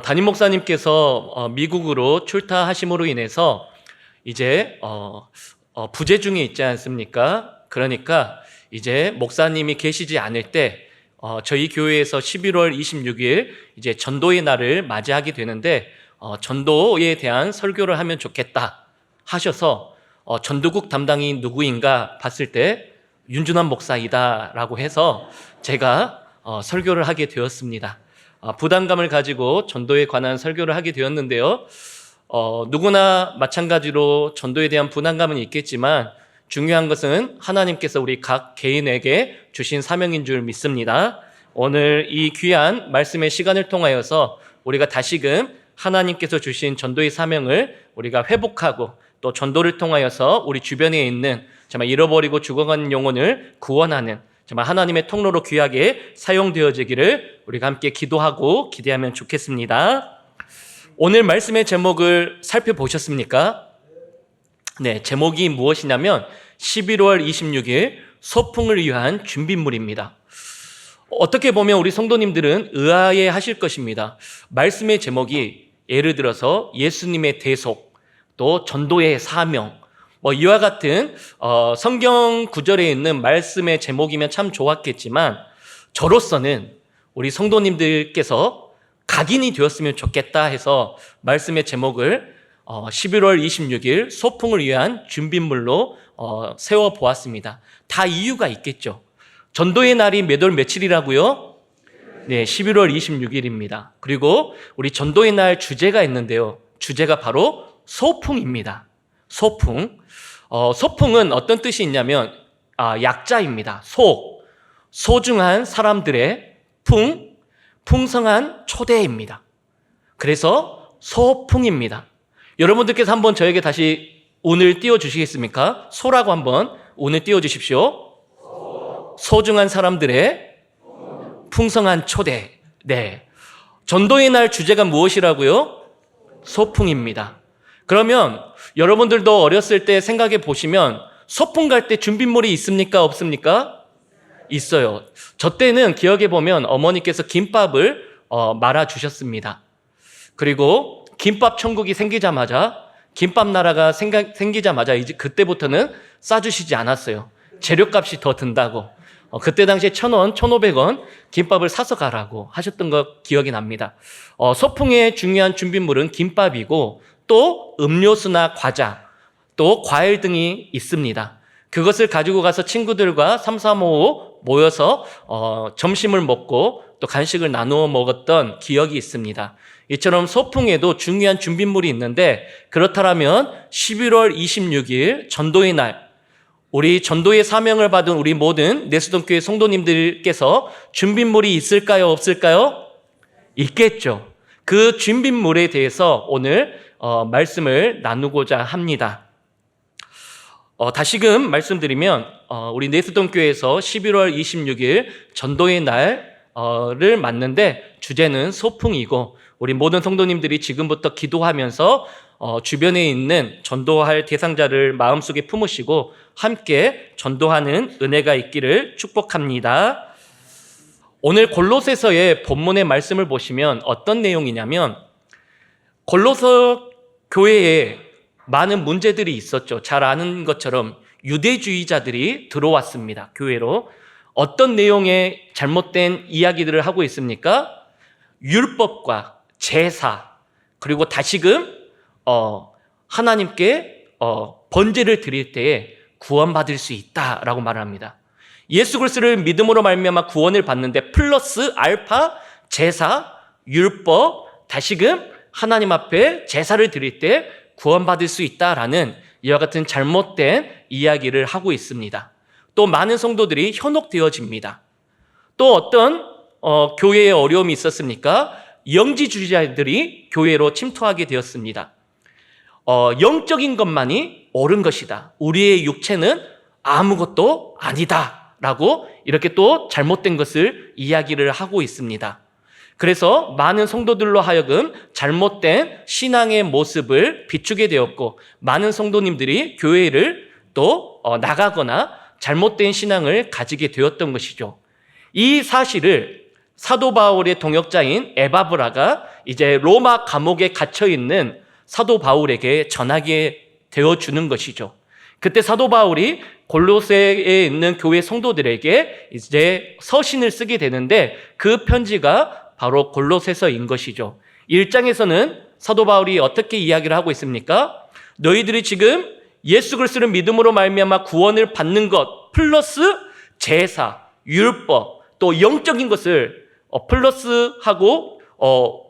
담임 목사님께서 미국으로 출타하심으로 인해서 이제 부재 중에 있지 않습니까? 그러니까 이제 목사님이 계시지 않을 때 저희 교회에서 11월 26일 이제 전도의 날을 맞이하게 되는데 전도에 대한 설교를 하면 좋겠다 하셔서 전도국 담당이 누구인가 봤을 때 윤준환 목사이다라고 해서 제가 설교를 하게 되었습니다. 부담감을 가지고 전도에 관한 설교를 하게 되었는데요. 누구나 마찬가지로 전도에 대한 부담감은 있겠지만 중요한 것은 하나님께서 우리 각 개인에게 주신 사명인 줄 믿습니다. 오늘 이 귀한 말씀의 시간을 통하여서 우리가 다시금 하나님께서 주신 전도의 사명을 우리가 회복하고 또 전도를 통하여서 우리 주변에 있는 정말 잃어버리고 죽어가는 영혼을 구원하는 정말 하나님의 통로로 귀하게 사용되어지기를 우리가 함께 기도하고 기대하면 좋겠습니다. 오늘 말씀의 제목을 살펴보셨습니까? 네, 제목이 무엇이냐면 11월 26일 소풍을 위한 준비물입니다. 어떻게 보면 우리 성도님들은 의아해 하실 것입니다. 말씀의 제목이 예를 들어서 예수님의 대속, 또 전도의 사명, 이와 같은 성경 구절에 있는 말씀의 제목이면 참 좋았겠지만 저로서는 우리 성도님들께서 각인이 되었으면 좋겠다 해서 말씀의 제목을 11월 26일 소풍을 위한 준비물로 세워보았습니다. 다 이유가 있겠죠. 전도의 날이 몇 월 며칠이라고요? 네, 11월 26일입니다. 그리고 우리 전도의 날 주제가 있는데요. 주제가 바로 소풍입니다. 소풍. 소풍은 어떤 뜻이 있냐면 약자입니다. 소중한 사람들의 풍성한 초대입니다. 그래서 소풍입니다. 여러분들께서 한번 저에게 다시 운을 띄워주시겠습니까? 소라고 한번 운을 띄워주십시오. 소중한 사람들의 풍성한 초대. 네. 전도의 날 주제가 무엇이라고요? 소풍입니다. 그러면 여러분들도 어렸을 때 생각해 보시면 소풍 갈 때 준비물이 있습니까? 없습니까? 있어요. 저 때는 기억해 보면 어머니께서 김밥을 말아 주셨습니다. 그리고 김밥 천국이 생기자마자 김밥 나라가 생기자마자 이제 그때부터는 싸주시지 않았어요. 재료값이 더 든다고. 그때 당시에 1,000원, 1,500원 김밥을 사서 가라고 하셨던 거 기억이 납니다. 소풍의 중요한 준비물은 김밥이고 또 음료수나 과자, 또 과일 등이 있습니다. 그것을 가지고 가서 친구들과 3, 4, 5 모여서 점심을 먹고 또 간식을 나누어 먹었던 기억이 있습니다. 이처럼 소풍에도 중요한 준비물이 있는데 그렇다면 11월 26일 전도의 날 우리 전도의 사명을 받은 우리 모든 내수동교회 성도님들께서 준비물이 있을까요? 없을까요? 있겠죠. 그 준비물에 대해서 오늘 말씀을 나누고자 합니다. 다시금 말씀드리면 우리 내수동교회에서 11월 26일 전도의 날을 맞는데 주제는 소풍이고 우리 모든 성도님들이 지금부터 기도하면서 주변에 있는 전도할 대상자를 마음속에 품으시고 함께 전도하는 은혜가 있기를 축복합니다. 오늘 골로새서의 본문의 말씀을 보시면 어떤 내용이냐면 골로새 교회에 많은 문제들이 있었죠. 잘 아는 것처럼 유대주의자들이 들어왔습니다. 교회로. 어떤 내용의 잘못된 이야기들을 하고 있습니까? 율법과 제사 그리고 다시금 하나님께 번제를 드릴 때에 구원받을 수 있다라고 말을 합니다. 예수 그리스도를 믿음으로 말미암아 구원을 받는데 플러스 알파 제사, 율법, 다시금 하나님 앞에 제사를 드릴 때 구원받을 수 있다라는 이와 같은 잘못된 이야기를 하고 있습니다. 또 많은 성도들이 현혹되어집니다. 또 어떤 교회에 어려움이 있었습니까? 영지주의자들이 교회로 침투하게 되었습니다. 영적인 것만이 옳은 것이다. 우리의 육체는 아무것도 아니다. 라고 이렇게 또 잘못된 것을 이야기를 하고 있습니다. 그래서 많은 성도들로 하여금 잘못된 신앙의 모습을 비추게 되었고 많은 성도님들이 교회를 또 나가거나 잘못된 신앙을 가지게 되었던 것이죠. 이 사실을 사도 바울의 동역자인 에바브라가 이제 로마 감옥에 갇혀 있는 사도 바울에게 전하게 되어 주는 것이죠. 그때 사도 바울이 골로새에 있는 교회 성도들에게 이제 서신을 쓰게 되는데 그 편지가 바로 골로새서인 것이죠. 1장에서는 사도 바울이 어떻게 이야기를 하고 있습니까? 너희들이 지금 예수 그리스도를 믿음으로 말미암아 구원을 받는 것 플러스 제사, 율법, 또 영적인 것을 플러스하고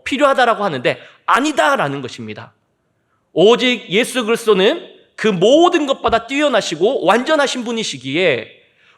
필요하다라고 하는데 아니다라는 것입니다. 오직 예수 그리스도는 그 모든 것보다 뛰어나시고 완전하신 분이시기에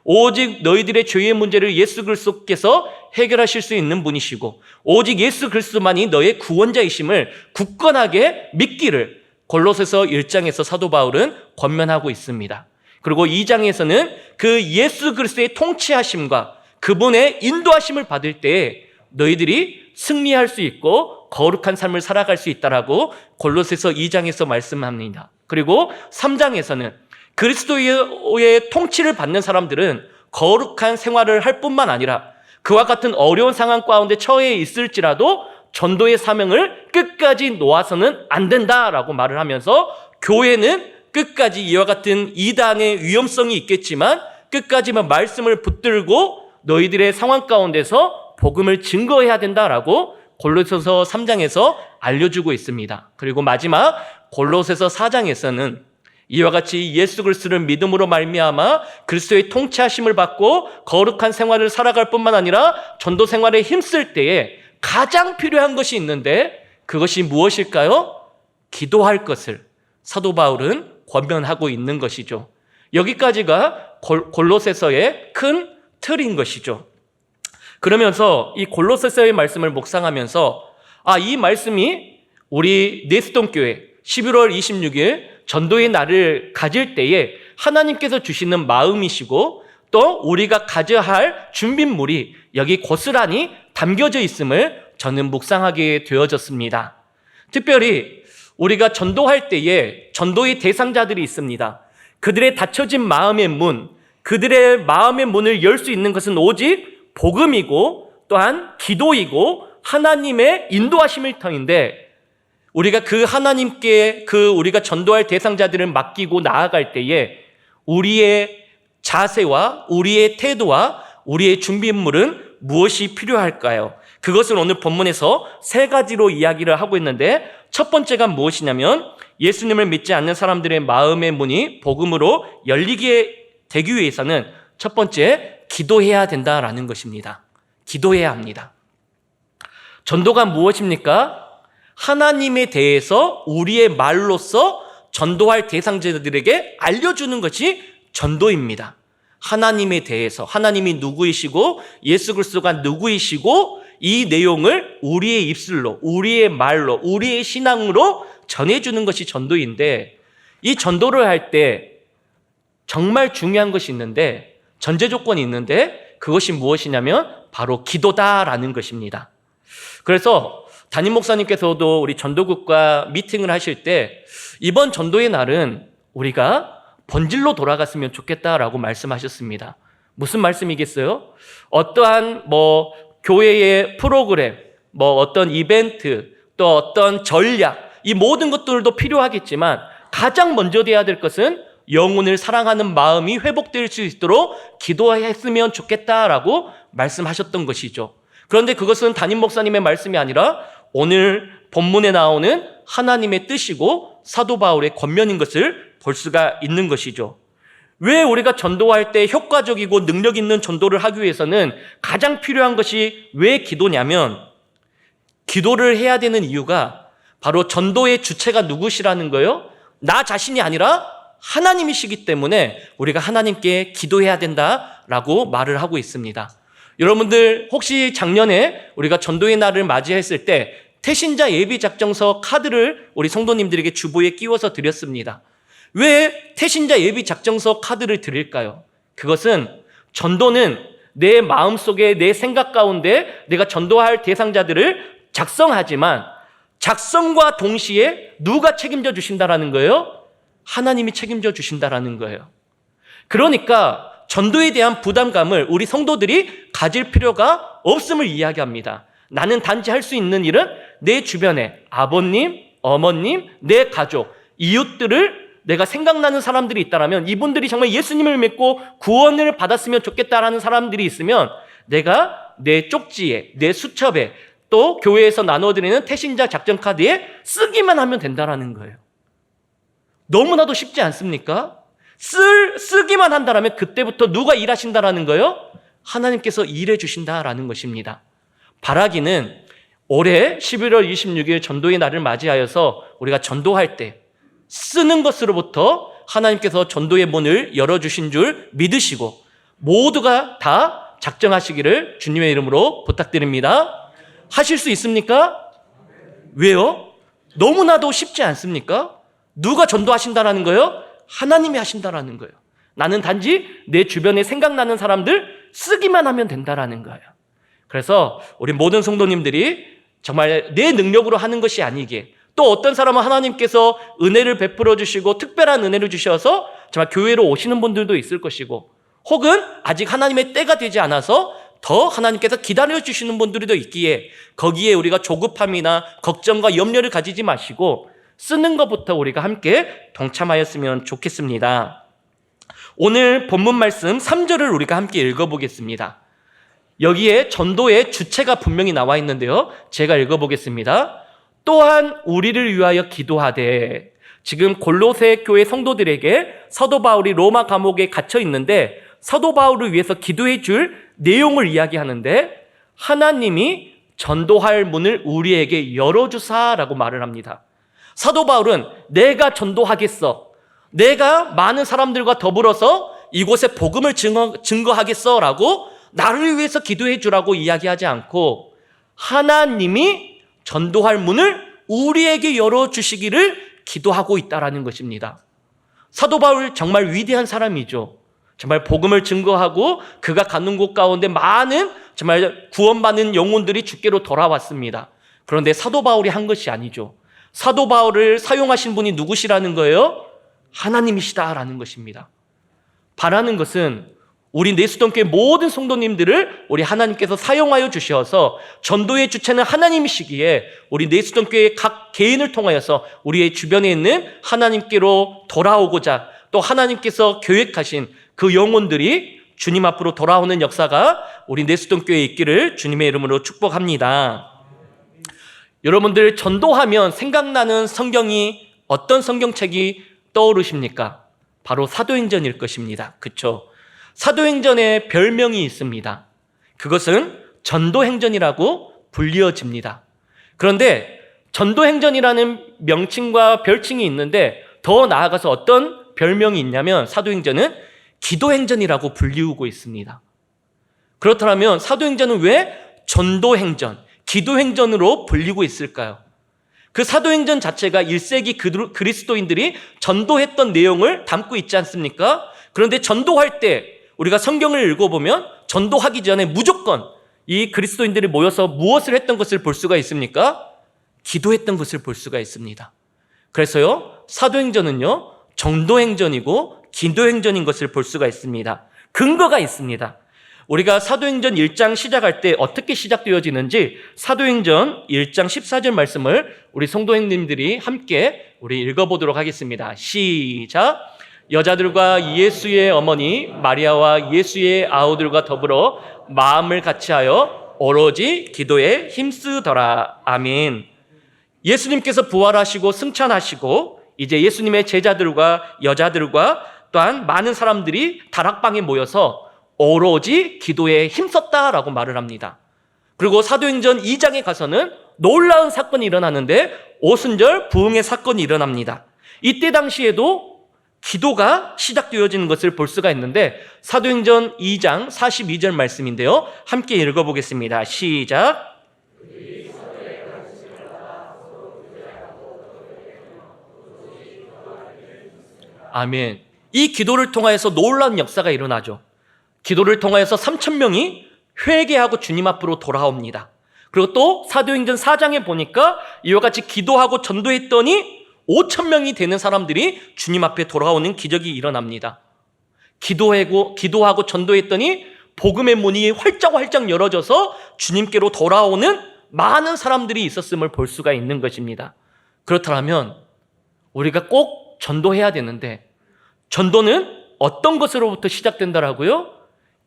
오직 너희들의 죄의 문제를 예수 그리스도께서 해결하실 수 있는 분이시고 오직 예수 그리스도만이 너의 구원자이심을 굳건하게 믿기를 골로새서 1장에서 사도 바울은 권면하고 있습니다. 그리고 2장에서는 그 예수 그리스도의 통치하심과 그분의 인도하심을 받을 때 너희들이 승리할 수 있고 거룩한 삶을 살아갈 수 있다라고 골로새서 2장에서 말씀합니다. 그리고 3장에서는 그리스도의 통치를 받는 사람들은 거룩한 생활을 할 뿐만 아니라 그와 같은 어려운 상황 가운데 처해 있을지라도 전도의 사명을 끝까지 놓아서는 안 된다라고 말을 하면서 교회는 끝까지 이와 같은 이단의 위험성이 있겠지만 끝까지만 말씀을 붙들고 너희들의 상황 가운데서 복음을 증거해야 된다라고 골로새서 3장에서 알려주고 있습니다. 그리고 마지막 골로새서 4장에서는 이와 같이 예수 그리스도를 믿음으로 말미암아 그리스도의 통치하심을 받고 거룩한 생활을 살아갈 뿐만 아니라 전도 생활에 힘쓸 때에 가장 필요한 것이 있는데 그것이 무엇일까요? 기도할 것을 사도 바울은 권면하고 있는 것이죠. 여기까지가 골로새서의 큰 틀인 것이죠. 그러면서 이 골로새서의 말씀을 묵상하면서 이 말씀이 우리 네스톤 교회 11월 26일 전도의 날을 가질 때에 하나님께서 주시는 마음이시고 또 우리가 가져야 할 준비물이 여기 고스란히 담겨져 있음을 저는 묵상하게 되어졌습니다. 특별히 우리가 전도할 때에 전도의 대상자들이 있습니다. 그들의 닫혀진 마음의 문, 그들의 마음의 문을 열 수 있는 것은 오직 복음이고 또한 기도이고 하나님의 인도하심일 터인데 우리가 그 하나님께 우리가 전도할 대상자들을 맡기고 나아갈 때에 우리의 자세와 우리의 태도와 우리의 준비물은 무엇이 필요할까요? 그것을 오늘 본문에서 3가지로 이야기를 하고 있는데 첫 번째가 무엇이냐면 예수님을 믿지 않는 사람들의 마음의 문이 복음으로 열리게 되기 위해서는 첫 번째 기도해야 된다라는 것입니다. 기도해야 합니다. 전도가 무엇입니까? 하나님에 대해서 우리의 말로써 전도할 대상자들에게 알려주는 것이 전도입니다. 하나님에 대해서 하나님이 누구이시고 예수 그리스도가 누구이시고 이 내용을 우리의 입술로 우리의 말로 우리의 신앙으로 전해주는 것이 전도인데 이 전도를 할 때 정말 중요한 것이 있는데 전제 조건이 있는데 그것이 무엇이냐면 바로 기도다라는 것입니다. 그래서 담임 목사님께서도 우리 전도국과 미팅을 하실 때 이번 전도의 날은 우리가 본질로 돌아갔으면 좋겠다라고 말씀하셨습니다. 무슨 말씀이겠어요? 어떠한 교회의 프로그램, 어떤 이벤트, 또 어떤 전략, 이 모든 것들도 필요하겠지만 가장 먼저 돼야 될 것은 영혼을 사랑하는 마음이 회복될 수 있도록 기도했으면 좋겠다라고 말씀하셨던 것이죠. 그런데 그것은 담임 목사님의 말씀이 아니라 오늘 본문에 나오는 하나님의 뜻이고 사도 바울의 권면인 것을 볼 수가 있는 것이죠. 왜 우리가 전도할 때 효과적이고 능력 있는 전도를 하기 위해서는 가장 필요한 것이 왜 기도냐면 기도를 해야 되는 이유가 바로 전도의 주체가 누구시라는 거예요? 나 자신이 아니라 하나님이시기 때문에 우리가 하나님께 기도해야 된다라고 말을 하고 있습니다. 여러분들 혹시 작년에 우리가 전도의 날을 맞이했을 때 태신자 예비작정서 카드를 우리 성도님들에게 주보에 끼워서 드렸습니다. 왜 태신자 예비작정서 카드를 드릴까요? 그것은 전도는 내 마음속에 내 생각 가운데 내가 전도할 대상자들을 작성하지만 작성과 동시에 누가 책임져 주신다라는 거예요? 하나님이 책임져 주신다라는 거예요. 그러니까 전도에 대한 부담감을 우리 성도들이 가질 필요가 없음을 이야기합니다. 나는 단지 할 수 있는 일은 내 주변에 아버님, 어머님, 내 가족, 이웃들을 내가 생각나는 사람들이 있다면, 이분들이 정말 예수님을 믿고 구원을 받았으면 좋겠다라는 사람들이 있으면 내가 내 쪽지에, 내 수첩에, 또 교회에서 나눠드리는 태신자 작전 카드에 쓰기만 하면 된다라는 거예요. 너무나도 쉽지 않습니까? 쓰기만 한다라면 그때부터 누가 일하신다라는 거예요? 하나님께서 일해 주신다라는 것입니다. 바라기는 올해 11월 26일 전도의 날을 맞이하여서 우리가 전도할 때 쓰는 것으로부터 하나님께서 전도의 문을 열어주신 줄 믿으시고 모두가 다 작정하시기를 주님의 이름으로 부탁드립니다. 하실 수 있습니까? 왜요? 너무나도 쉽지 않습니까? 누가 전도하신다라는 거예요? 하나님이 하신다라는 거예요. 나는 단지 내 주변에 생각나는 사람들 쓰기만 하면 된다라는 거예요. 그래서 우리 모든 성도님들이 정말 내 능력으로 하는 것이 아니기에, 또 어떤 사람은 하나님께서 은혜를 베풀어 주시고 특별한 은혜를 주셔서 정말 교회로 오시는 분들도 있을 것이고, 혹은 아직 하나님의 때가 되지 않아서 더 하나님께서 기다려 주시는 분들도 있기에 거기에 우리가 조급함이나 걱정과 염려를 가지지 마시고 쓰는 것부터 우리가 함께 동참하였으면 좋겠습니다. 오늘 본문 말씀 3절을 우리가 함께 읽어보겠습니다. 여기에 전도의 주체가 분명히 나와 있는데요, 제가 읽어보겠습니다. 또한 우리를 위하여 기도하되. 지금 골로새 교회 성도들에게 사도 바울이 로마 감옥에 갇혀 있는데 사도 바울을 위해서 기도해 줄 내용을 이야기하는데, 하나님이 전도할 문을 우리에게 열어주사라고 말을 합니다. 사도 바울은 내가 전도하겠어, 내가 많은 사람들과 더불어서 이곳에 복음을 증거하겠어 라고 나를 위해서 기도해 주라고 이야기하지 않고, 하나님이 전도할 문을 우리에게 열어주시기를 기도하고 있다라는 것입니다. 사도 바울 정말 위대한 사람이죠. 정말 복음을 증거하고 그가 가는 곳 가운데 많은 정말 구원받는 영혼들이 주께로 돌아왔습니다. 그런데 사도 바울이 한 것이 아니죠. 사도 바울을 사용하신 분이 누구시라는 거예요? 하나님이시다라는 것입니다. 바라는 것은 우리 내수동교회 모든 성도님들을 우리 하나님께서 사용하여 주셔서 전도의 주체는 하나님이시기에 우리 내수동교회 각 개인을 통하여서 우리의 주변에 있는 하나님께로 돌아오고자, 또 하나님께서 계획하신 그 영혼들이 주님 앞으로 돌아오는 역사가 우리 내수동교회에 있기를 주님의 이름으로 축복합니다. 여러분들, 전도하면 생각나는 성경이 어떤 성경책이 떠오르십니까? 바로 사도행전일 것입니다. 그렇죠? 사도행전에 별명이 있습니다. 그것은 전도행전이라고 불리어집니다. 그런데 전도행전이라는 명칭과 별칭이 있는데 더 나아가서 어떤 별명이 있냐면 사도행전은 기도행전이라고 불리우고 있습니다. 그렇다면 사도행전은 왜 전도행전, 기도행전으로 불리고 있을까요? 그 사도행전 자체가 1세기 그리스도인들이 전도했던 내용을 담고 있지 않습니까? 그런데 전도할 때 우리가 성경을 읽어보면 전도하기 전에 무조건 이 그리스도인들이 모여서 무엇을 했던 것을 볼 수가 있습니까? 기도했던 것을 볼 수가 있습니다. 그래서요, 사도행전은요, 전도행전이고 기도행전인 것을 볼 수가 있습니다. 근거가 있습니다. 우리가 사도행전 1장 시작할 때 어떻게 시작되어지는지 사도행전 1장 14절 말씀을 우리 성도님들이 함께 우리 읽어보도록 하겠습니다. 시작! 여자들과 예수의 어머니 마리아와 예수의 아우들과 더불어 마음을 같이하여 오로지 기도에 힘쓰더라. 아멘. 예수님께서 부활하시고 승천하시고 이제 예수님의 제자들과 여자들과 또한 많은 사람들이 다락방에 모여서 오로지 기도에 힘썼다라고 말을 합니다. 그리고 사도행전 2장에 가서는 놀라운 사건이 일어나는데 오순절 부흥의 사건이 일어납니다. 이때 당시에도 기도가 시작되어지는 것을 볼 수가 있는데 사도행전 2장 42절 말씀인데요, 함께 읽어보겠습니다. 시작! 아멘. 이 기도를 통하여서 놀라운 역사가 일어나죠. 기도를 통하여서 3,000명이 회개하고 주님 앞으로 돌아옵니다. 그리고 또 사도행전 4장에 보니까 이와 같이 기도하고 전도했더니 5,000명이 되는 사람들이 주님 앞에 돌아오는 기적이 일어납니다. 기도하고 전도했더니 복음의 문이 활짝 열어져서 주님께로 돌아오는 많은 사람들이 있었음을 볼 수가 있는 것입니다. 그렇다면 우리가 꼭 전도해야 되는데, 전도는 어떤 것으로부터 시작된다라고요?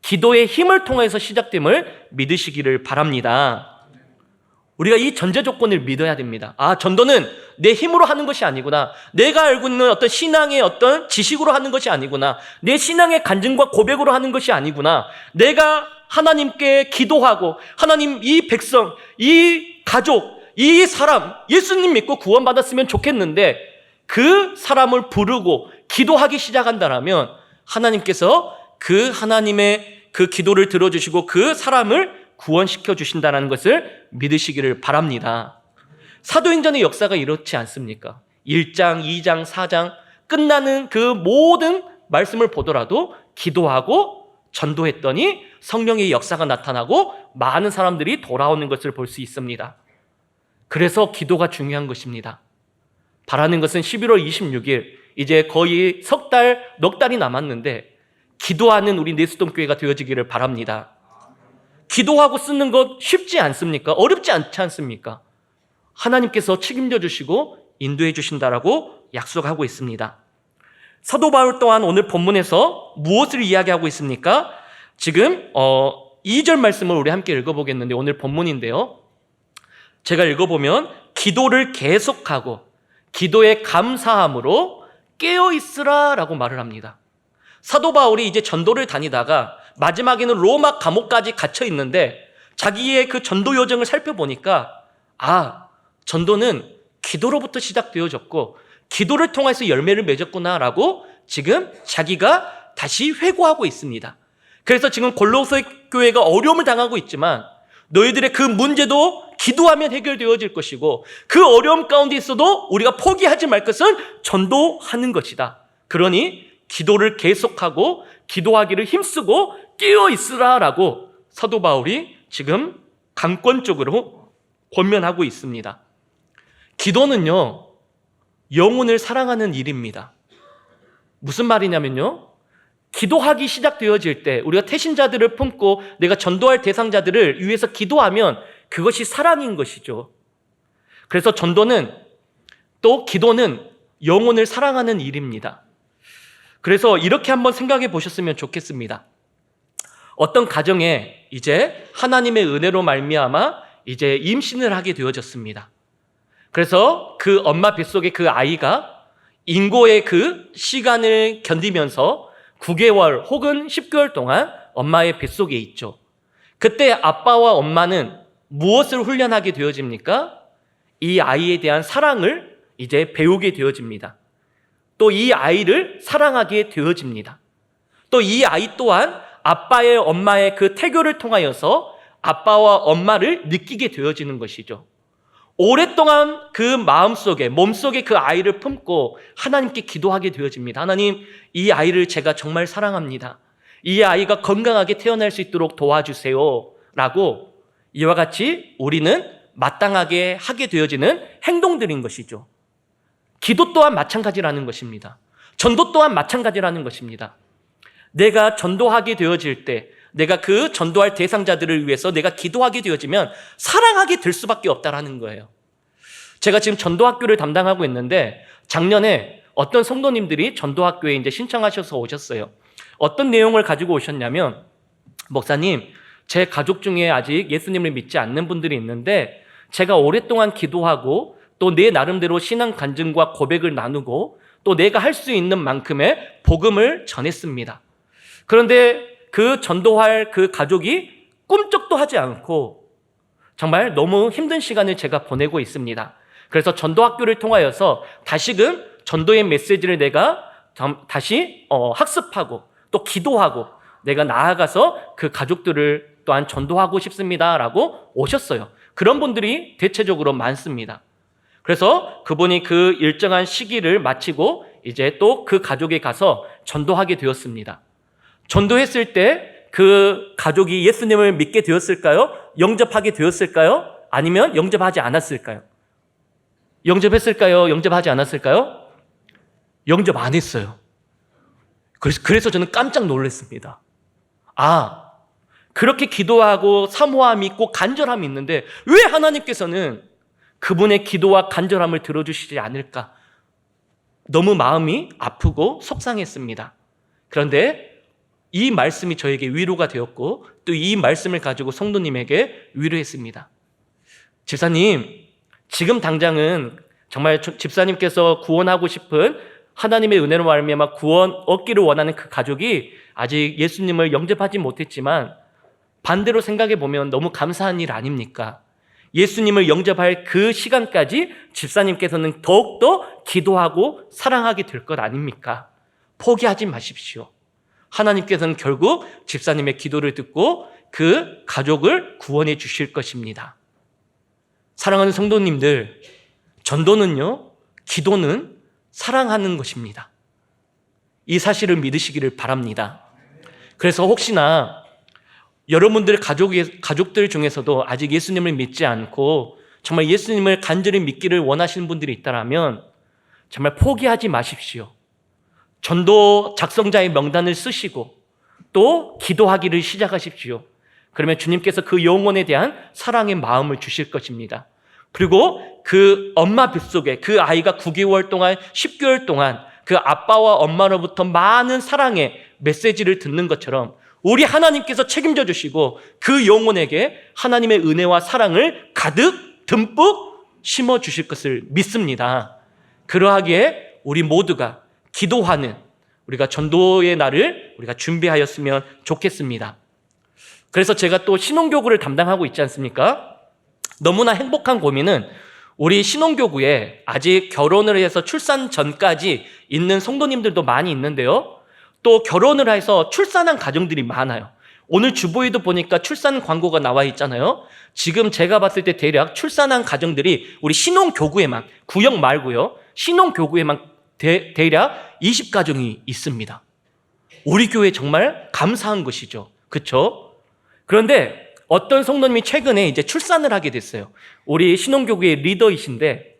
기도의 힘을 통해서 시작됨을 믿으시기를 바랍니다. 우리가 이 전제 조건을 믿어야 됩니다. 전도는 내 힘으로 하는 것이 아니구나. 내가 알고 있는 어떤 신앙의 어떤 지식으로 하는 것이 아니구나. 내 신앙의 간증과 고백으로 하는 것이 아니구나. 내가 하나님께 기도하고, 하나님, 이 백성, 이 가족, 이 사람 예수님 믿고 구원받았으면 좋겠는데, 그 사람을 부르고 기도하기 시작한다면 하나님께서 그 하나님의 그 기도를 들어주시고 그 사람을 구원시켜 주신다는 것을 믿으시기를 바랍니다. 사도행전의 역사가 이렇지 않습니까? 1장, 2장, 4장 끝나는 그 모든 말씀을 보더라도 기도하고 전도했더니 성령의 역사가 나타나고 많은 사람들이 돌아오는 것을 볼 수 있습니다. 그래서 기도가 중요한 것입니다. 바라는 것은 11월 26일 이제 거의 넉 달이 남았는데 기도하는 우리 내수동교회가 되어지기를 바랍니다. 기도하고 쓰는 것 쉽지 않습니까? 어렵지 않지 않습니까? 하나님께서 책임져 주시고 인도해 주신다라고 약속하고 있습니다. 사도 바울 또한 오늘 본문에서 무엇을 이야기하고 있습니까? 지금 2절 말씀을 우리 함께 읽어보겠는데, 오늘 본문인데요. 제가 읽어보면 기도를 계속하고 기도에 감사함으로 깨어있으라 라고 말을 합니다. 사도 바울이 이제 전도를 다니다가 마지막에는 로마 감옥까지 갇혀 있는데 자기의 그 전도 여정을 살펴보니까 전도는 기도로부터 시작되어졌고 기도를 통해서 열매를 맺었구나라고 지금 자기가 다시 회고하고 있습니다. 그래서 지금 골로새 교회가 어려움을 당하고 있지만 너희들의 그 문제도 기도하면 해결되어질 것이고 그 어려움 가운데 있어도 우리가 포기하지 말 것은 전도하는 것이다. 그러니 기도를 계속하고 기도하기를 힘쓰고 깨어있으라라고 사도 바울이 지금 강권적으로 권면하고 있습니다. 기도는요, 영혼을 사랑하는 일입니다. 무슨 말이냐면요, 기도하기 시작되어질 때 우리가 태신자들을 품고 내가 전도할 대상자들을 위해서 기도하면 그것이 사랑인 것이죠. 그래서 전도는 또 기도는 영혼을 사랑하는 일입니다. 그래서 이렇게 한번 생각해 보셨으면 좋겠습니다. 어떤 가정에 이제 하나님의 은혜로 말미암아 이제 임신을 하게 되어졌습니다. 그래서 그 엄마 뱃속에 그 아이가 인고의 그 시간을 견디면서 9개월 혹은 10개월 동안 엄마의 뱃속에 있죠. 그때 아빠와 엄마는 무엇을 훈련하게 되어집니까? 이 아이에 대한 사랑을 이제 배우게 되어집니다. 또 이 아이를 사랑하게 되어집니다. 또 이 아이 또한 아빠의 엄마의 그 태교를 통하여서 아빠와 엄마를 느끼게 되어지는 것이죠. 오랫동안 그 마음속에 몸속에 그 아이를 품고 하나님께 기도하게 되어집니다. 하나님, 이 아이를 제가 정말 사랑합니다. 이 아이가 건강하게 태어날 수 있도록 도와주세요 라고 이와 같이 우리는 마땅하게 하게 되어지는 행동들인 것이죠. 기도 또한 마찬가지라는 것입니다. 전도 또한 마찬가지라는 것입니다. 내가 전도하게 되어질 때, 내가 그 전도할 대상자들을 위해서 내가 기도하게 되어지면 사랑하게 될 수밖에 없다라는 거예요. 제가 지금 전도학교를 담당하고 있는데 작년에 어떤 성도님들이 전도학교에 이제 신청하셔서 오셨어요. 어떤 내용을 가지고 오셨냐면, 목사님, 제 가족 중에 아직 예수님을 믿지 않는 분들이 있는데 제가 오랫동안 기도하고 또 내 나름대로 신앙 간증과 고백을 나누고 또 내가 할 수 있는 만큼의 복음을 전했습니다. 그런데 그 전도할 그 가족이 꿈쩍도 하지 않고 정말 너무 힘든 시간을 제가 보내고 있습니다. 그래서 전도학교를 통하여서 다시금 전도의 메시지를 내가 다시 학습하고 또 기도하고 내가 나아가서 그 가족들을 또한 전도하고 싶습니다라고 오셨어요. 그런 분들이 대체적으로 많습니다. 그래서 그분이 그 일정한 시기를 마치고 이제 또 그 가족에 가서 전도하게 되었습니다. 전도했을 때 그 가족이 예수님을 믿게 되었을까요? 영접하게 되었을까요? 아니면 영접하지 않았을까요? 영접했을까요? 영접하지 않았을까요? 영접 안 했어요. 그래서 저는 깜짝 놀랐습니다. 그렇게 기도하고 사모함이 있고 간절함이 있는데 왜 하나님께서는 그분의 기도와 간절함을 들어주시지 않을까? 너무 마음이 아프고 속상했습니다. 그런데 이 말씀이 저에게 위로가 되었고 또 이 말씀을 가지고 성도님에게 위로했습니다. 집사님, 지금 당장은 정말 집사님께서 구원하고 싶은 하나님의 은혜로 말미암아 구원 얻기를 원하는 그 가족이 아직 예수님을 영접하지 못했지만 반대로 생각해 보면 너무 감사한 일 아닙니까? 예수님을 영접할 그 시간까지 집사님께서는 더욱더 기도하고 사랑하게 될 것 아닙니까? 포기하지 마십시오. 하나님께서는 결국 집사님의 기도를 듣고 그 가족을 구원해 주실 것입니다. 사랑하는 성도님들, 전도는요, 기도는 사랑하는 것입니다. 이 사실을 믿으시기를 바랍니다. 그래서 혹시나 여러분들 가족들 중에서도 아직 예수님을 믿지 않고 정말 예수님을 간절히 믿기를 원하시는 분들이 있다면 정말 포기하지 마십시오. 전도 작성자의 명단을 쓰시고 또 기도하기를 시작하십시오. 그러면 주님께서 그 영혼에 대한 사랑의 마음을 주실 것입니다. 그리고 그 엄마 뱃속에 그 아이가 9개월 동안 10개월 동안 그 아빠와 엄마로부터 많은 사랑의 메시지를 듣는 것처럼 우리 하나님께서 책임져 주시고 그 영혼에게 하나님의 은혜와 사랑을 가득 듬뿍 심어 주실 것을 믿습니다. 그러하기에 우리 모두가 기도하는 우리가 전도의 날을 우리가 준비하였으면 좋겠습니다. 그래서 제가 또 신혼교구를 담당하고 있지 않습니까? 너무나 행복한 고민은 우리 신혼교구에 아직 결혼을 해서 출산 전까지 있는 성도님들도 많이 있는데요. 또 결혼을 해서 출산한 가정들이 많아요. 오늘 주보에도 보니까 출산 광고가 나와 있잖아요. 지금 제가 봤을 때 대략 출산한 가정들이 우리 신혼교구에만, 구역 말고요, 신혼교구에만 대략 20가정이 있습니다. 우리 교회 정말 감사한 것이죠. 그렇죠? 그런데 어떤 성도님이 최근에 이제 출산을 하게 됐어요. 우리 신혼교구의 리더이신데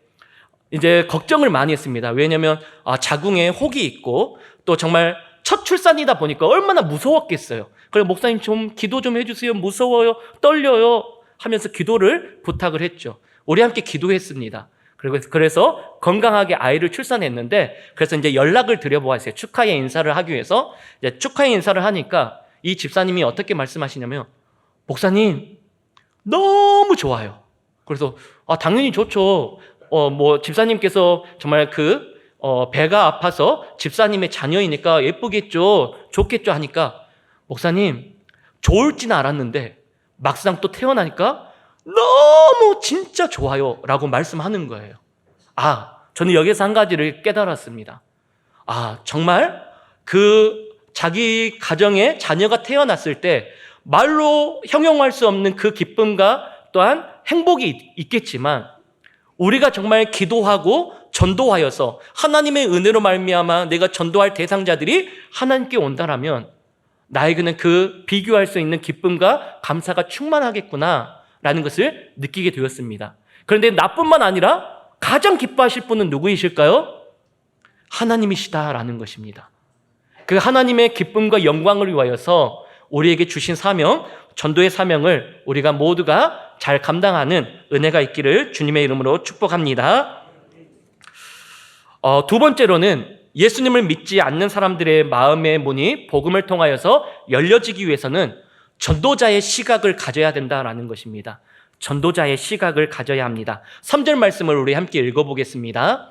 이제 걱정을 많이 했습니다. 왜냐하면 자궁에 혹이 있고 또 정말 첫 출산이다 보니까 얼마나 무서웠겠어요. 그래서 목사님 좀 기도 좀 해주세요. 무서워요. 떨려요. 하면서 기도를 부탁을 했죠. 우리 함께 기도했습니다. 그래서 건강하게 아이를 출산했는데 그래서 이제 연락을 드려보았어요. 축하의 인사를 하기 위해서 이제 축하의 인사를 하니까 이 집사님이 어떻게 말씀하시냐면 목사님 너무 좋아요. 그래서 당연히 좋죠. 집사님께서 정말 배가 아파서 집사님의 자녀이니까 예쁘겠죠, 좋겠죠 하니까 목사님 좋을지는 알았는데 막상 또 태어나니까 너무 진짜 좋아요 라고 말씀하는 거예요. 저는 여기서 한 가지를 깨달았습니다. 정말 자기 가정에 자녀가 태어났을 때 말로 형용할 수 없는 그 기쁨과 또한 행복이 있겠지만 우리가 정말 기도하고 전도하여서 하나님의 은혜로 말미암아 내가 전도할 대상자들이 하나님께 온다라면 나에게는 그 비교할 수 있는 기쁨과 감사가 충만하겠구나 라는 것을 느끼게 되었습니다. 그런데 나뿐만 아니라 가장 기뻐하실 분은 누구이실까요? 하나님이시다라는 것입니다. 그 하나님의 기쁨과 영광을 위하여서 우리에게 주신 사명, 전도의 사명을 우리가 모두가 잘 감당하는 은혜가 있기를 주님의 이름으로 축복합니다. 두 번째로는 예수님을 믿지 않는 사람들의 마음의 문이 복음을 통하여서 열려지기 위해서는 전도자의 시각을 가져야 된다라는 것입니다. 전도자의 시각을 가져야 합니다. 3절 말씀을 우리 함께 읽어보겠습니다.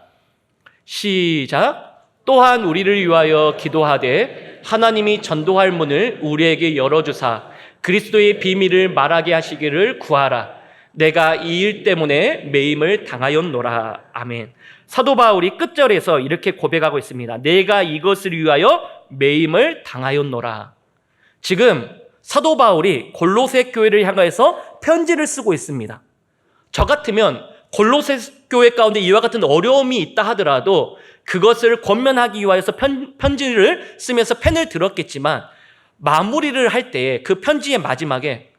시작. 또한 우리를 위하여 기도하되 하나님이 전도할 문을 우리에게 열어주사 그리스도의 비밀을 말하게 하시기를 구하라. 내가 이 일 때문에 매임을 당하였노라. 아멘. 사도 바울이 끝절에서 이렇게 고백하고 있습니다. 내가 이것을 위하여 매임을 당하였노라. 지금 사도 바울이 골로새 교회를 향해서 편지를 쓰고 있습니다. 저 같으면 골로새 교회 가운데 이와 같은 어려움이 있다 하더라도 그것을 권면하기 위하여서 편지를 쓰면서 펜을 들었겠지만 마무리를 할 때 그 편지의 마지막에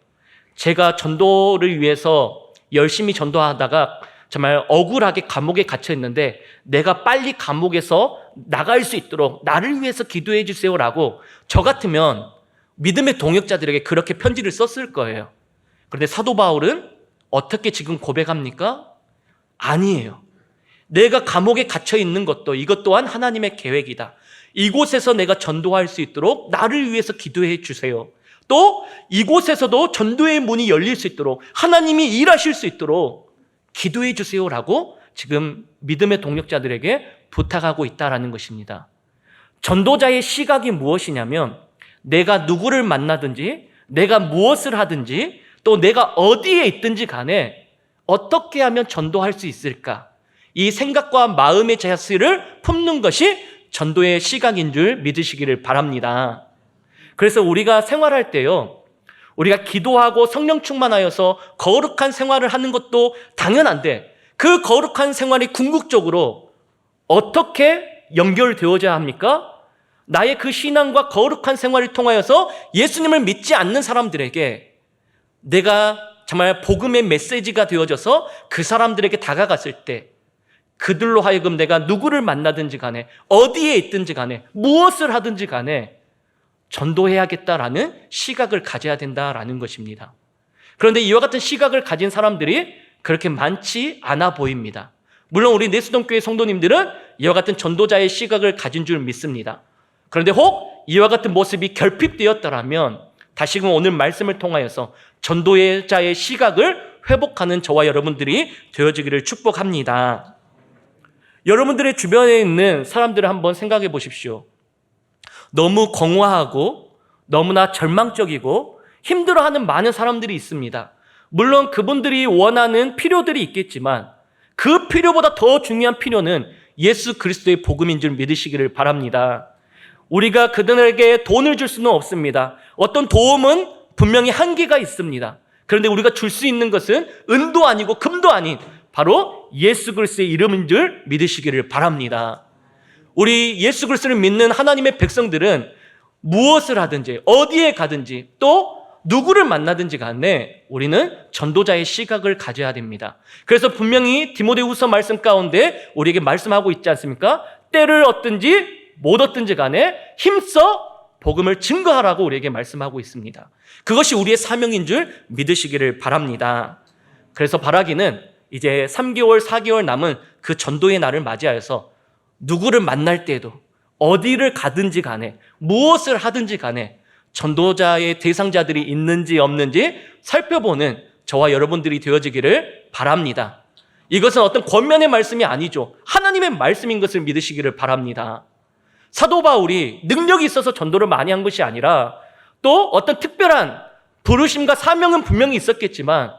제가 전도를 위해서 열심히 전도하다가 정말 억울하게 감옥에 갇혀 있는데 내가 빨리 감옥에서 나갈 수 있도록 나를 위해서 기도해 주세요라고 저 같으면 믿음의 동역자들에게 그렇게 편지를 썼을 거예요. 그런데 사도 바울은 어떻게 지금 고백합니까? 아니에요. 내가 감옥에 갇혀 있는 것도 이것 또한 하나님의 계획이다. 이곳에서 내가 전도할 수 있도록 나를 위해서 기도해 주세요. 또 이곳에서도 전도의 문이 열릴 수 있도록 하나님이 일하실 수 있도록 기도해 주세요라고 지금 믿음의 동역자들에게 부탁하고 있다라는 것입니다. 전도자의 시각이 무엇이냐면 내가 누구를 만나든지 내가 무엇을 하든지 또 내가 어디에 있든지 간에 어떻게 하면 전도할 수 있을까? 이 생각과 마음의 자세를 품는 것이 전도의 시각인 줄 믿으시기를 바랍니다. 그래서 우리가 생활할 때요, 우리가 기도하고 성령 충만하여서 거룩한 생활을 하는 것도 당연한데 그 거룩한 생활이 궁극적으로 어떻게 연결되어져야 합니까? 나의 그 신앙과 거룩한 생활을 통하여서 예수님을 믿지 않는 사람들에게 내가 정말 복음의 메시지가 되어져서 그 사람들에게 다가갔을 때 그들로 하여금 내가 누구를 만나든지 간에 어디에 있든지 간에 무엇을 하든지 간에 전도해야겠다라는 시각을 가져야 된다라는 것입니다. 그런데 이와 같은 시각을 가진 사람들이 그렇게 많지 않아 보입니다. 물론 우리 내수동교회 성도님들은 이와 같은 전도자의 시각을 가진 줄 믿습니다. 그런데 혹 이와 같은 모습이 결핍되었더라면 다시금 오늘 말씀을 통하여서 전도자의 시각을 회복하는 저와 여러분들이 되어지기를 축복합니다. 여러분들의 주변에 있는 사람들을 한번 생각해 보십시오. 너무 공허하고 너무나 절망적이고 힘들어하는 많은 사람들이 있습니다. 물론 그분들이 원하는 필요들이 있겠지만 그 필요보다 더 중요한 필요는 예수 그리스도의 복음인 줄 믿으시기를 바랍니다. 우리가 그들에게 돈을 줄 수는 없습니다. 어떤 도움은 분명히 한계가 있습니다. 그런데 우리가 줄 수 있는 것은 은도 아니고 금도 아닌 바로 예수 그리스도의 이름인 줄 믿으시기를 바랍니다. 우리 예수 그리스도를 믿는 하나님의 백성들은 무엇을 하든지 어디에 가든지 또 누구를 만나든지 간에 우리는 전도자의 시각을 가져야 됩니다. 그래서 분명히 디모데후서 말씀 가운데 우리에게 말씀하고 있지 않습니까? 때를 얻든지 못 얻든지 간에 힘써 복음을 증거하라고 우리에게 말씀하고 있습니다. 그것이 우리의 사명인 줄 믿으시기를 바랍니다. 그래서 바라기는 이제 3개월, 4개월 남은 그 전도의 날을 맞이하여서 누구를 만날 때에도 어디를 가든지 간에 무엇을 하든지 간에 전도자의 대상자들이 있는지 없는지 살펴보는 저와 여러분들이 되어지기를 바랍니다. 이것은 어떤 권면의 말씀이 아니죠. 하나님의 말씀인 것을 믿으시기를 바랍니다. 사도 바울이 능력이 있어서 전도를 많이 한 것이 아니라 또 어떤 특별한 부르심과 사명은 분명히 있었겠지만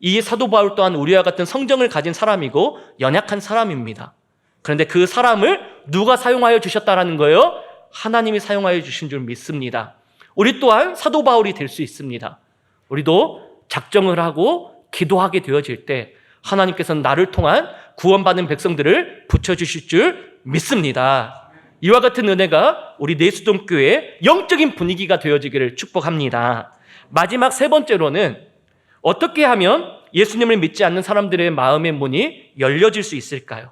이 사도 바울 또한 우리와 같은 성정을 가진 사람이고 연약한 사람입니다. 그런데 그 사람을 누가 사용하여 주셨다라는 거예요? 하나님이 사용하여 주신 줄 믿습니다. 우리 또한 사도 바울이 될 수 있습니다. 우리도 작정을 하고 기도하게 되어질 때 하나님께서는 나를 통한 구원받는 백성들을 붙여주실 줄 믿습니다. 이와 같은 은혜가 우리 내수동교회의 영적인 분위기가 되어지기를 축복합니다. 마지막 세 번째로는 어떻게 하면 예수님을 믿지 않는 사람들의 마음의 문이 열려질 수 있을까요?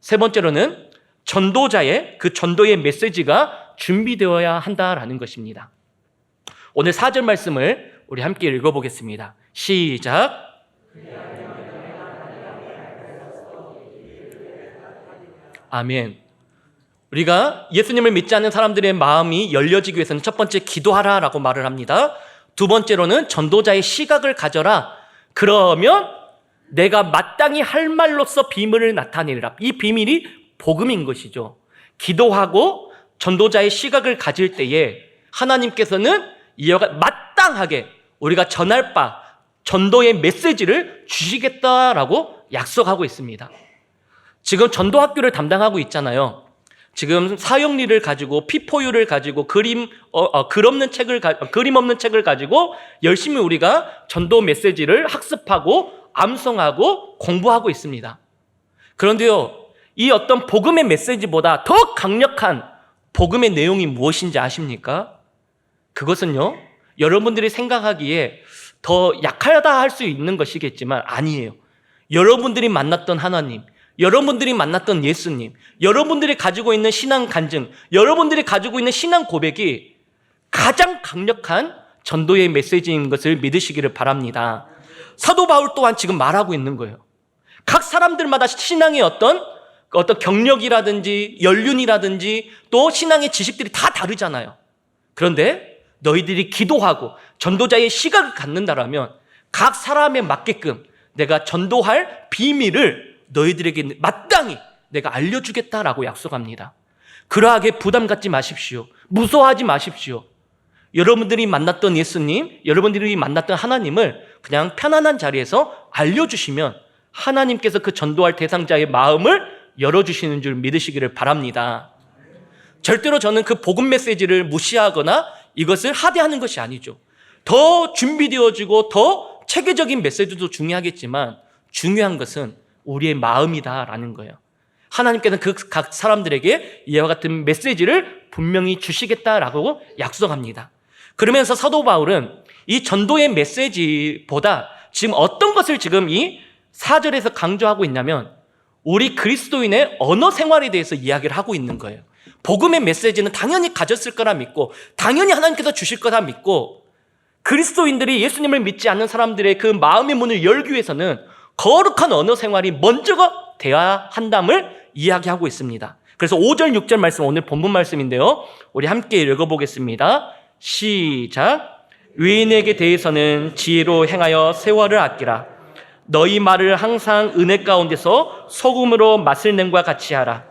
세 번째로는 전도자의 그 전도의 메시지가 준비되어야 한다라는 것입니다. 오늘 4절 말씀을 우리 함께 읽어보겠습니다. 시작. 아멘. 우리가 예수님을 믿지 않는 사람들의 마음이 열려지기 위해서는 첫 번째 기도하라라고 말을 합니다. 두 번째로는 전도자의 시각을 가져라. 그러면 내가 마땅히 할 말로써 비밀을 나타내리라. 이 비밀이 복음인 것이죠. 기도하고 전도자의 시각을 가질 때에 하나님께서는 이와 마땅하게 우리가 전할 바 전도의 메시지를 주시겠다라고 약속하고 있습니다. 지금 전도학교를 담당하고 있잖아요. 지금 사역리를 가지고 P4U를 가지고 그림 없는 책을 가지고 열심히 우리가 전도 메시지를 학습하고 암송하고 공부하고 있습니다. 그런데요, 이 어떤 복음의 메시지보다 더 강력한 복음의 내용이 무엇인지 아십니까? 그것은요, 여러분들이 생각하기에 더 약하다 할 수 있는 것이겠지만 아니에요. 여러분들이 만났던 하나님, 여러분들이 만났던 예수님, 여러분들이 가지고 있는 신앙 간증, 여러분들이 가지고 있는 신앙 고백이 가장 강력한 전도의 메시지인 것을 믿으시기를 바랍니다. 사도 바울 또한 지금 말하고 있는 거예요. 각 사람들마다 신앙의 어떤 경력이라든지 연륜이라든지 또 신앙의 지식들이 다 다르잖아요. 그런데 너희들이 기도하고 전도자의 시각을 갖는다라면 각 사람에 맞게끔 내가 전도할 비밀을 너희들에게 마땅히 내가 알려주겠다라고 약속합니다. 그러하게 부담 갖지 마십시오. 무서워하지 마십시오. 여러분들이 만났던 예수님, 여러분들이 만났던 하나님을 그냥 편안한 자리에서 알려주시면 하나님께서 그 전도할 대상자의 마음을 열어주시는 줄 믿으시기를 바랍니다. 절대로 저는 그 복음 메시지를 무시하거나 이것을 하대하는 것이 아니죠. 더 준비되어지고 더 체계적인 메시지도 중요하겠지만 중요한 것은 우리의 마음이다라는 거예요. 하나님께서는 그 각 사람들에게 이와 같은 메시지를 분명히 주시겠다라고 약속합니다. 그러면서 사도 바울은 이 전도의 메시지보다 지금 어떤 것을 지금 이 4절에서 강조하고 있냐면 우리 그리스도인의 언어 생활에 대해서 이야기를 하고 있는 거예요. 복음의 메시지는 당연히 가졌을 거라 믿고 당연히 하나님께서 주실 거라 믿고 그리스도인들이 예수님을 믿지 않는 사람들의 그 마음의 문을 열기 위해서는 거룩한 언어 생활이 먼저가 돼야 한담을 이야기하고 있습니다. 그래서 5절 6절 말씀 오늘 본문 말씀인데요. 우리 함께 읽어보겠습니다. 시작. 의인에게 대해서는 지혜로 행하여 세월을 아끼라. 너희 말을 항상 은혜 가운데서 소금으로 맛을 낸과 같이 하라.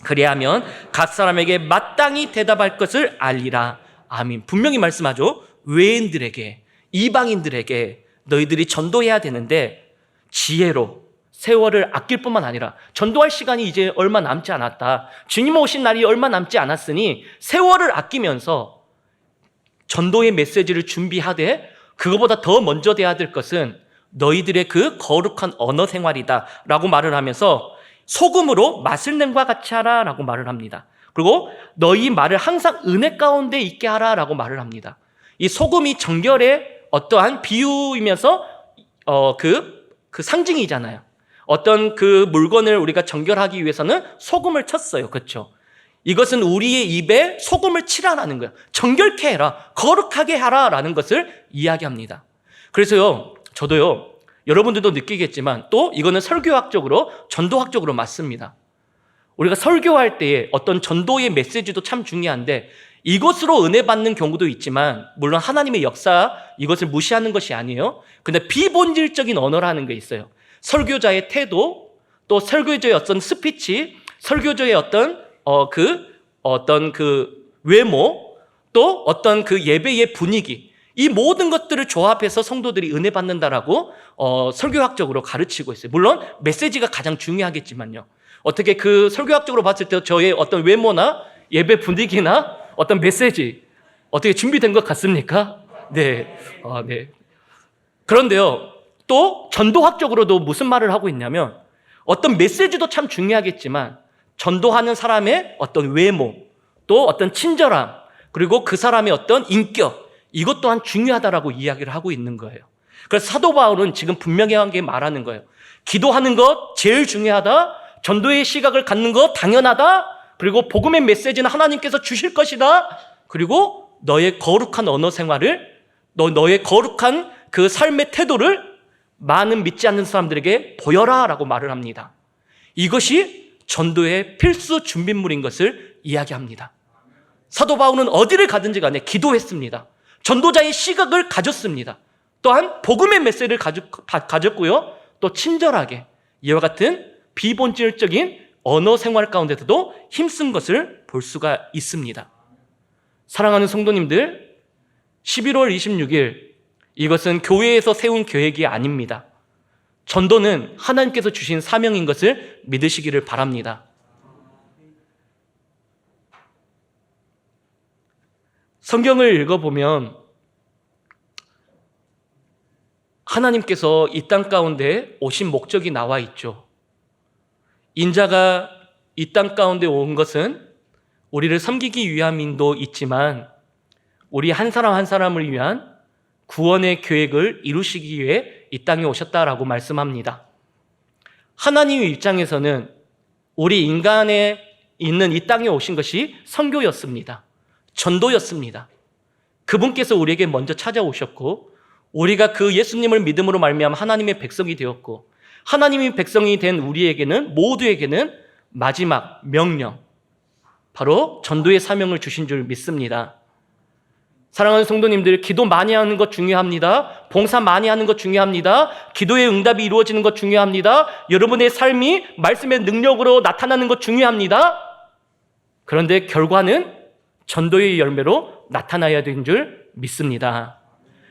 그리하면 각 사람에게 마땅히 대답할 것을 알리라. 아멘. 분명히 말씀하죠. 외인들에게, 이방인들에게 너희들이 전도해야 되는데 지혜로 세월을 아낄 뿐만 아니라 전도할 시간이 이제 얼마 남지 않았다. 주님 오신 날이 얼마 남지 않았으니 세월을 아끼면서 전도의 메시지를 준비하되 그거보다 더 먼저 돼야 될 것은 너희들의 그 거룩한 언어 생활이다 라고 말을 하면서 소금으로 맛을 낸과 같이 하라 라고 말을 합니다. 그리고 너희 말을 항상 은혜 가운데 있게 하라 라고 말을 합니다. 이 소금이 정결의 어떠한 비유이면서 그 상징이잖아요. 어떤 그 물건을 우리가 정결하기 위해서는 소금을 쳤어요. 그렇죠? 이것은 우리의 입에 소금을 칠하라는 거예요. 정결케 해라, 거룩하게 하라라는 것을 이야기합니다. 그래서요, 저도요, 여러분들도 느끼겠지만 또 이거는 설교학적으로, 전도학적으로 맞습니다. 우리가 설교할 때에 어떤 전도의 메시지도 참 중요한데 이것으로 은혜 받는 경우도 있지만 물론 하나님의 역사 이것을 무시하는 것이 아니에요. 근데 비본질적인 언어라는 게 있어요. 설교자의 태도, 또 설교자의 어떤 스피치, 설교자의 어떤 외모, 또 어떤 그 예배의 분위기, 이 모든 것들을 조합해서 성도들이 은혜 받는다라고 설교학적으로 가르치고 있어요. 물론 메시지가 가장 중요하겠지만요. 어떻게 그 설교학적으로 봤을 때 저의 어떤 외모나 예배 분위기나 어떤 메시지 어떻게 준비된 것 같습니까? 네. 네. 그런데요, 또 전도학적으로도 무슨 말을 하고 있냐면 어떤 메시지도 참 중요하겠지만 전도하는 사람의 어떤 외모, 또 어떤 친절함, 그리고 그 사람의 어떤 인격, 이것 또한 중요하다라고 이야기를 하고 있는 거예요. 그래서 사도 바울은 지금 분명하게 말하는 거예요. 기도하는 것 제일 중요하다. 전도의 시각을 갖는 것 당연하다. 그리고 복음의 메시지는 하나님께서 주실 것이다. 그리고 너의 거룩한 언어 생활을, 너의 거룩한 그 삶의 태도를 많은 믿지 않는 사람들에게 보여라 라고 말을 합니다. 이것이 전도의 필수 준비물인 것을 이야기합니다. 사도 바울은 어디를 가든지 간에 기도했습니다. 전도자의 시각을 가졌습니다. 또한 복음의 메시지를 가졌고요. 또 친절하게 이와 같은 비본질적인 언어 생활 가운데서도 힘쓴 것을 볼 수가 있습니다. 사랑하는 성도님들, 11월 26일 이것은 교회에서 세운 계획이 아닙니다. 전도는 하나님께서 주신 사명인 것을 믿으시기를 바랍니다. 성경을 읽어보면 하나님께서 이 땅 가운데 오신 목적이 나와 있죠. 인자가 이 땅 가운데 온 것은 우리를 섬기기 위함도 있지만 우리 한 사람 한 사람을 위한 구원의 계획을 이루시기 위해 이 땅에 오셨다라고 말씀합니다. 하나님의 입장에서는 우리 인간에 있는 이 땅에 오신 것이 선교였습니다. 전도였습니다. 그분께서 우리에게 먼저 찾아오셨고 우리가 그 예수님을 믿음으로 말미암아 하나님의 백성이 되었고 하나님의 백성이 된 우리에게는 모두에게는 마지막 명령, 바로 전도의 사명을 주신 줄 믿습니다. 사랑하는 성도님들, 기도 많이 하는 것 중요합니다. 봉사 많이 하는 것 중요합니다. 기도의 응답이 이루어지는 것 중요합니다. 여러분의 삶이 말씀의 능력으로 나타나는 것 중요합니다. 그런데 결과는 전도의 열매로 나타나야 되는 줄 믿습니다.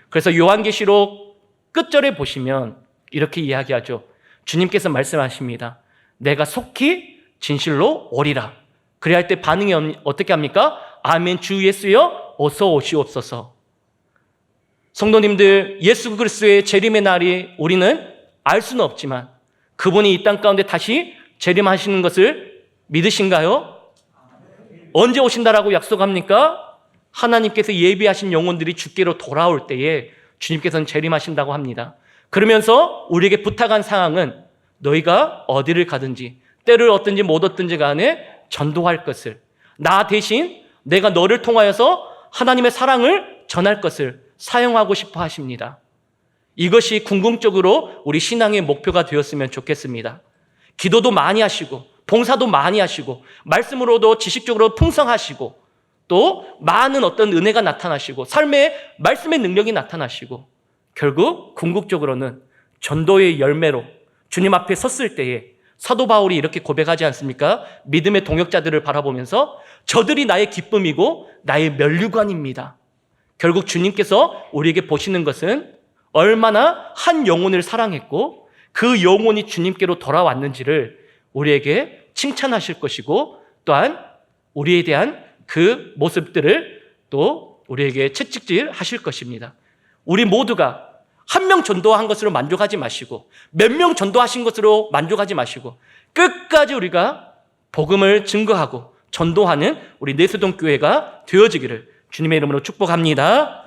그래서 요한계시록 끝절에 보시면 이렇게 이야기하죠. 주님께서 말씀하십니다. 내가 속히 진실로 오리라. 그래야 할 때 반응이 어떻게 합니까? 아멘, 주 예수여 어서 오시옵소서. 성도님들, 예수 그리스도의 재림의 날이 우리는 알 수는 없지만 그분이 이 땅 가운데 다시 재림하시는 것을 믿으신가요? 언제 오신다라고 약속합니까? 하나님께서 예비하신 영혼들이 주께로 돌아올 때에 주님께서는 재림하신다고 합니다. 그러면서 우리에게 부탁한 상황은 너희가 어디를 가든지 때를 얻든지 못 얻든지 간에 전도할 것을, 나 대신 내가 너를 통하여서 하나님의 사랑을 전할 것을 사용하고 싶어 하십니다. 이것이 궁극적으로 우리 신앙의 목표가 되었으면 좋겠습니다. 기도도 많이 하시고 봉사도 많이 하시고 말씀으로도 지식적으로 풍성하시고 또 많은 어떤 은혜가 나타나시고 삶의 말씀의 능력이 나타나시고 결국 궁극적으로는 전도의 열매로 주님 앞에 섰을 때에 사도 바울이 이렇게 고백하지 않습니까? 믿음의 동역자들을 바라보면서 저들이 나의 기쁨이고 나의 면류관입니다. 결국 주님께서 우리에게 보시는 것은 얼마나 한 영혼을 사랑했고 그 영혼이 주님께로 돌아왔는지를 우리에게 칭찬하실 것이고 또한 우리에 대한 그 모습들을 또 우리에게 채찍질 하실 것입니다. 우리 모두가 한 명 전도한 것으로 만족하지 마시고 몇 명 전도하신 것으로 만족하지 마시고 끝까지 우리가 복음을 증거하고 전도하는 우리 내세동 교회가 되어지기를 주님의 이름으로 축복합니다.